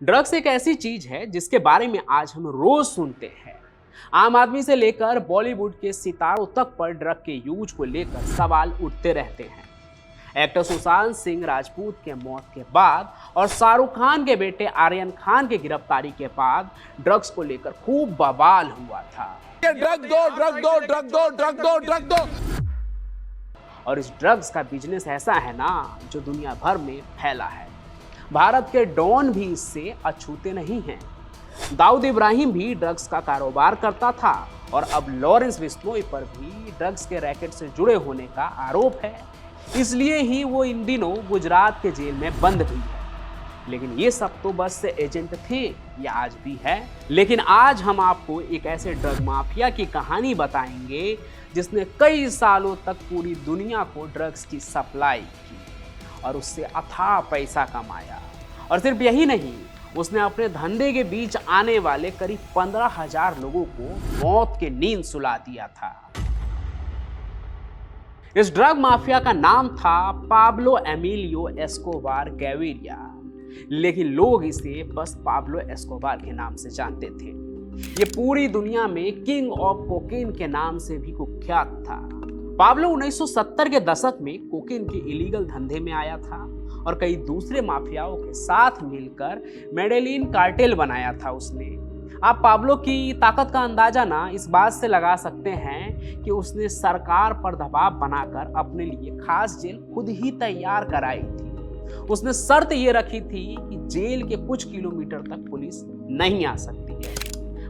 Drugs एक ऐसी चीज है जिसके बारे में आज हम रोज सुनते हैं। आम आदमी से लेकर बॉलीवुड के सितारों तक पर ड्रग के यूज को लेकर सवाल उठते रहते हैं। एक्टर सुशांत सिंह राजपूत के मौत के बाद और शाहरुख खान के बेटे आर्यन खान की गिरफ्तारी के बाद ड्रग्स को लेकर खूब बवाल हुआ था। ड्रग दो, ड्रग दो, ड्रग दो, ड्रग दो, ड्रग दो। और इस ड्रग्स का बिजनेस ऐसा है ना जो दुनिया भर में फैला है। भारत के डॉन भी इससे अछूते नहीं हैं। दाऊद इब्राहिम भी ड्रग्स का कारोबार करता था और अब लॉरेंस बिश्नोई पर भी ड्रग्स के रैकेट से जुड़े होने का आरोप है। इसलिए ही वो इन दिनों गुजरात के जेल में बंद भी है। लेकिन ये सब तो बस से एजेंट थे या आज भी है। लेकिन आज हम आपको एक ऐसे ड्रग माफिया की कहानी बताएंगे जिसने कई सालों तक पूरी दुनिया को ड्रग्स की सप्लाई की और उससे अथाह पैसा कमाया। और सिर्फ यही नहीं, उसने अपने धंधे के बीच आने वाले करीब 15,000 लोगों को मौत की नींद सुला दिया था। इस ड्रग माफिया का नाम था पाब्लो एमिलियो एस्कोबार गैविरिया, लेकिन लोग इसे बस पाब्लो एस्कोबार के नाम से जानते थे। ये पूरी दुनिया में किंग ऑफ कोकेन के नाम से भी कुख्यात था। पाब्लो 1970 के दशक में कोकेन के इलीगल धंधे में आया था और कई दूसरे माफियाओं के साथ मिलकर मेडेलिन कार्टेल बनाया था उसने। आप पाब्लो की ताकत का अंदाजा ना इस बात से लगा सकते हैं कि उसने सरकार पर दबाव बनाकर अपने लिए खास जेल खुद ही तैयार कराई थी। उसने शर्त ये रखी थी कि जेल के कुछ किलोमीटर तक पुलिस नहीं आ सकती है।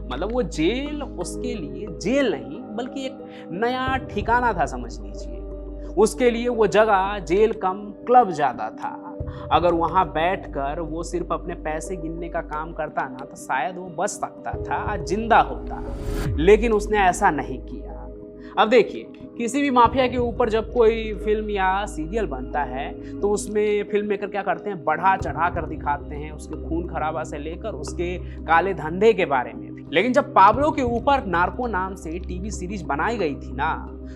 मतलब वो जेल उसके लिए जेल नहीं बल्कि एक नया ठिकाना था, समझ लीजिए। उसके लिए वो जगह जेल कम क्लब ज्यादा था। अगर वहां बैठकर वो सिर्फ अपने पैसे गिनने का काम करता ना तो शायद वो बच सकता था, जिंदा होता। लेकिन उसने ऐसा नहीं किया। अब देखिए, किसी भी माफिया के ऊपर जब कोई फिल्म या सीरियल बनता है तो उसमें फिल्म मेकर क्या करते हैं, बढ़ा चढ़ा कर दिखाते हैं उसके खून खराबा से लेकर उसके काले धंधे के बारे में भी। लेकिन जब पाब्लो के ऊपर नार्को नाम से टीवी सीरीज बनाई गई थी ना,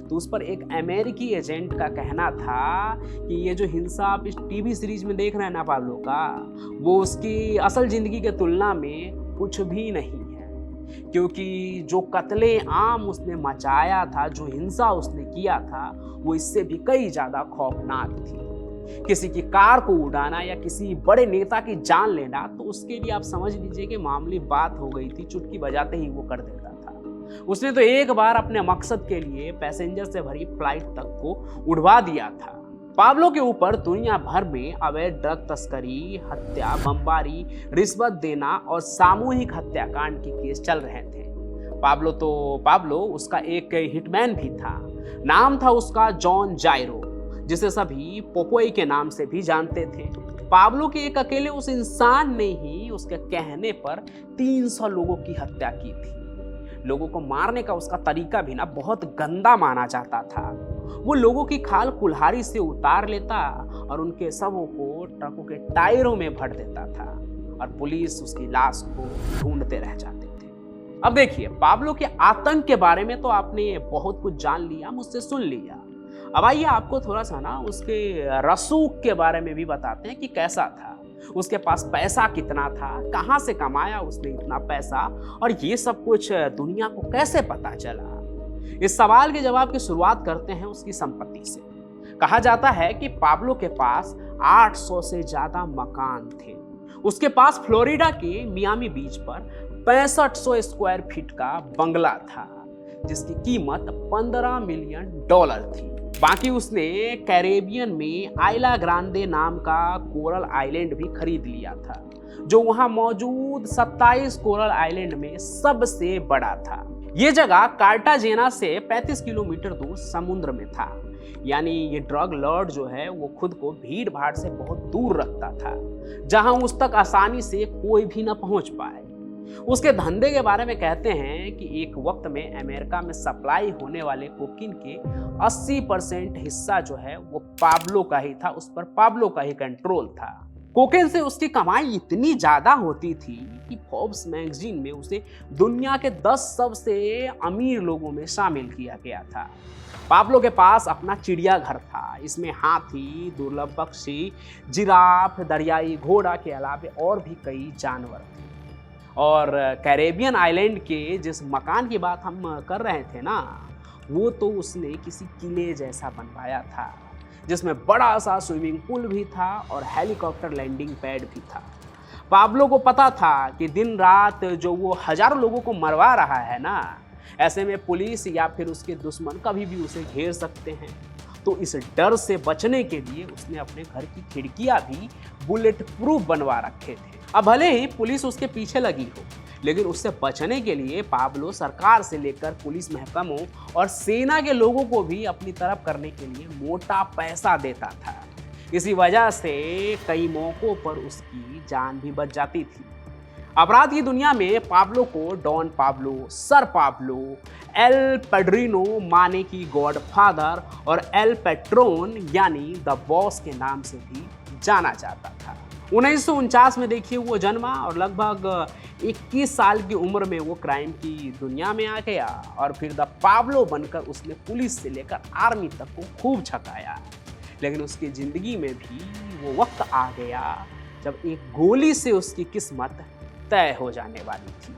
तो उस पर एक अमेरिकी एजेंट का कहना था कि ये जो हिंसा आप इस टीवी सीरीज में देख रहे हैं ना पाब्लो का, वो उसकी असल जिंदगी के तुलना में कुछ भी नहीं है। क्योंकि जो कत्ले आम उसने मचाया था, जो हिंसा उसने किया था, वो इससे भी कई ज्यादा खौफनाक थी। किसी की कार को उड़ाना या किसी बड़े नेता की जान लेना, तो उसके लिए आप समझ लीजिए कि मामूली बात हो गई थी, चुटकी बजाते ही वो कर देता था। उसने तो एक बार अपने मकसद के लिए पैसेंजर से भरी फ्लाइट तक को उड़वा दिया था। पाब्लो के ऊपर दुनिया भर में अवैध ड्रग तस्करी, हत्या, बमबारी, रिश्वत देना और सामूहिक हत्याकांड के केस चल रहे थे। पाब्लो उसका एक हिटमैन भी था। नाम था उसका जॉन जायरो, जिसे सभी पोपोई के नाम से भी जानते थे। पाब्लो के एक अकेले उस इंसान ने ही उसके कहने पर 300 लोगों की हत्या की थी। लोगों को मारने का उसका तरीका भी ना बहुत गंदा माना जाता था। वो लोगों की खाल कुल्हाड़ी से उतार लेता और उनके शवों को ट्रकों के टायरों में भर देता था और पुलिस उसकी लाश को ढूंढते रह जाते थे। अब देखिए, पाब्लो के आतंक के बारे में तो आपने बहुत कुछ जान लिया, मुझसे सुन लिया। अब आइए आपको थोड़ा सा ना उसके रसूख के बारे में भी बताते हैं कि कैसा था, उसके पास पैसा कितना था, कहां से कमाया उसने इतना पैसा, और ये सब कुछ दुनिया को कैसे पता चला। इस सवाल के जवाब की शुरुआत करते हैं उसकी संपत्ति से। कहा जाता है कि पाब्लो के पास 800 से ज्यादा मकान थे। उसके पास फ्लोरिडा के मियामी बीच पर 6500 स्क्वायर फीट का बंगला था जिसकी कीमत $15 मिलियन थी। बाकी उसने कैरेबियन में आइला ग्रांडे नाम का कोरल आइलैंड भी खरीद लिया था, जो वहां मौजूद 27 कोरल आइलैंड में सबसे बड़ा था। ये जगह कार्टाजेना से 35 किलोमीटर दूर समुद्र में था। यानी ये ड्रग लॉर्ड जो है वो खुद को भीड़ भाड़ से बहुत दूर रखता था, जहां उस तक आसानी से कोई भी न पहुंच पाए। उसके धंधे के बारे में कहते हैं कि एक वक्त में अमेरिका में सप्लाई होने वाले कोकीन के 80% हिस्सा जो है वो पाब्लो का ही था, उस पर पाब्लो का ही कंट्रोल था। कोकेन से उसकी कमाई इतनी ज्यादा होती थी कि फोर्ब्स मैगजीन में उसे दुनिया के 10 सबसे अमीर लोगों में शामिल किया गया था। पाब्लो के पास अपना चिड़ियाघर था। इसमें हाथी, दुर्लभ पक्षी, जिराफ, दरियाई घोड़ा के अलावा और भी कई जानवर थे। और कैरेबियन आइलैंड के जिस मकान की बात हम कर रहे थे ना, वो तो उसने किसी किले जैसा बनवाया था, जिसमें बड़ा सा स्विमिंग पूल भी था और हेलीकॉप्टर लैंडिंग पैड भी था। पाब्लो को पता था कि दिन रात जो वो हजारों लोगों को मरवा रहा है ना, ऐसे में पुलिस या फिर उसके दुश्मन कभी भी उसे घेर सकते हैं। तो इस डर से बचने के लिए उसने अपने घर की खिड़कियां भी बुलेट प्रूफ बनवा रखे थे। अब भले ही पुलिस उसके पीछे लगी हो, लेकिन उससे बचने के लिए पाब्लो सरकार से लेकर पुलिस महकमों और सेना के लोगों को भी अपनी तरफ करने के लिए मोटा पैसा देता था। इसी वजह से कई मौकों पर उसकी जान भी बच जाती थी। अपराध की दुनिया में पाब्लो को Don Pablo, sir Pablo, El Padrino माने की गॉडफादर और एल पेट्रोन यानी द बॉस के नाम से भी जाना जाता था। 1949 में देखिए वो जन्मा और लगभग 21 साल की उम्र में वो क्राइम की दुनिया में आ गया और फिर द पाब्लो बनकर उसने पुलिस से लेकर आर्मी तक को खूब छकाया। लेकिन उसकी ज़िंदगी में भी वो वक्त आ गया जब एक गोली से उसकी किस्मत तय हो जाने वाली थी।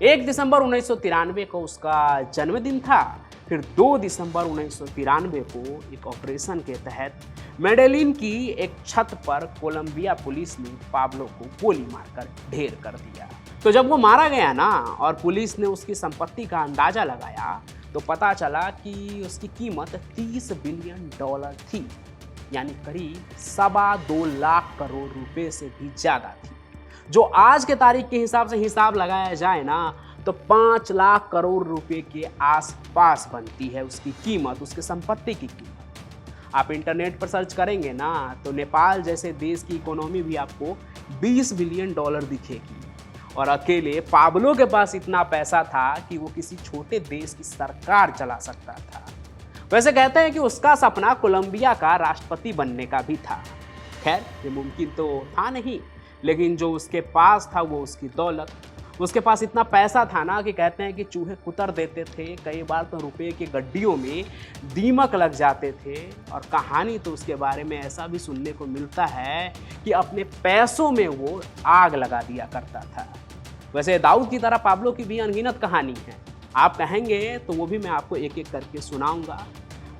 1 दिसंबर 1993 को उसका जन्मदिन था। फिर 2 दिसंबर 1993 को एक ऑपरेशन के तहत मेडेलिन की एक छत पर कोलंबिया पुलिस ने पाब्लो को गोली मारकर ढेर कर दिया। तो जब वो मारा गया ना और पुलिस ने उसकी संपत्ति का अंदाजा लगाया, तो पता चला कि उसकी कीमत $30 बिलियन थी, यानी करीब 2.25 लाख करोड़ रुपए से भी ज्यादा थी। जो आज के तारीख के हिसाब से हिसाब लगाया जाए ना, तो 5 लाख करोड़ रुपए के आसपास बनती है उसकी कीमत, उसके संपत्ति की कीमत। आप इंटरनेट पर सर्च करेंगे ना, तो नेपाल जैसे देश की इकोनॉमी भी आपको $20 बिलियन दिखेगी। और अकेले पाब्लो के पास इतना पैसा था कि वो किसी छोटे देश की सरकार चला सकता था। वैसे कहते हैं कि उसका सपना कोलंबिया का राष्ट्रपति बनने का भी था। खैर, ये मुमकिन तो था नहीं, लेकिन जो उसके पास था वो उसकी दौलत। उसके पास इतना पैसा था ना कि कहते हैं कि चूहे कुतर देते थे, कई बार तो रुपए की गड्डियों में दीमक लग जाते थे। और कहानी तो उसके बारे में ऐसा भी सुनने को मिलता है कि अपने पैसों में वो आग लगा दिया करता था। वैसे दाऊद की तरह पाब्लो की भी अनगिनत कहानी है। आप कहेंगे तो वो भी मैं आपको एक एक करके सुनाऊंगा।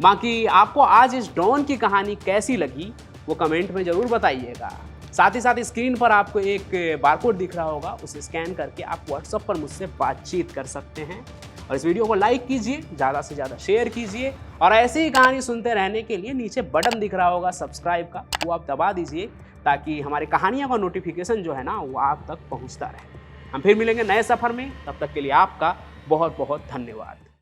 बाकी आपको आज इस डॉन की कहानी कैसी लगी वो कमेंट में ज़रूर बताइएगा। साथ ही साथ स्क्रीन पर आपको एक बारकोड दिख रहा होगा, उसे स्कैन करके आप व्हाट्सएप पर मुझसे बातचीत कर सकते हैं। और इस वीडियो को लाइक कीजिए, ज़्यादा से ज़्यादा शेयर कीजिए और ऐसी ही कहानी सुनते रहने के लिए नीचे बटन दिख रहा होगा सब्सक्राइब का, वो आप दबा दीजिए ताकि हमारी कहानियों का नोटिफिकेशन जो है ना वो आप तक पहुँचता रहे। हम फिर मिलेंगे नए सफ़र में, तब तक के लिए आपका बहुत बहुत धन्यवाद।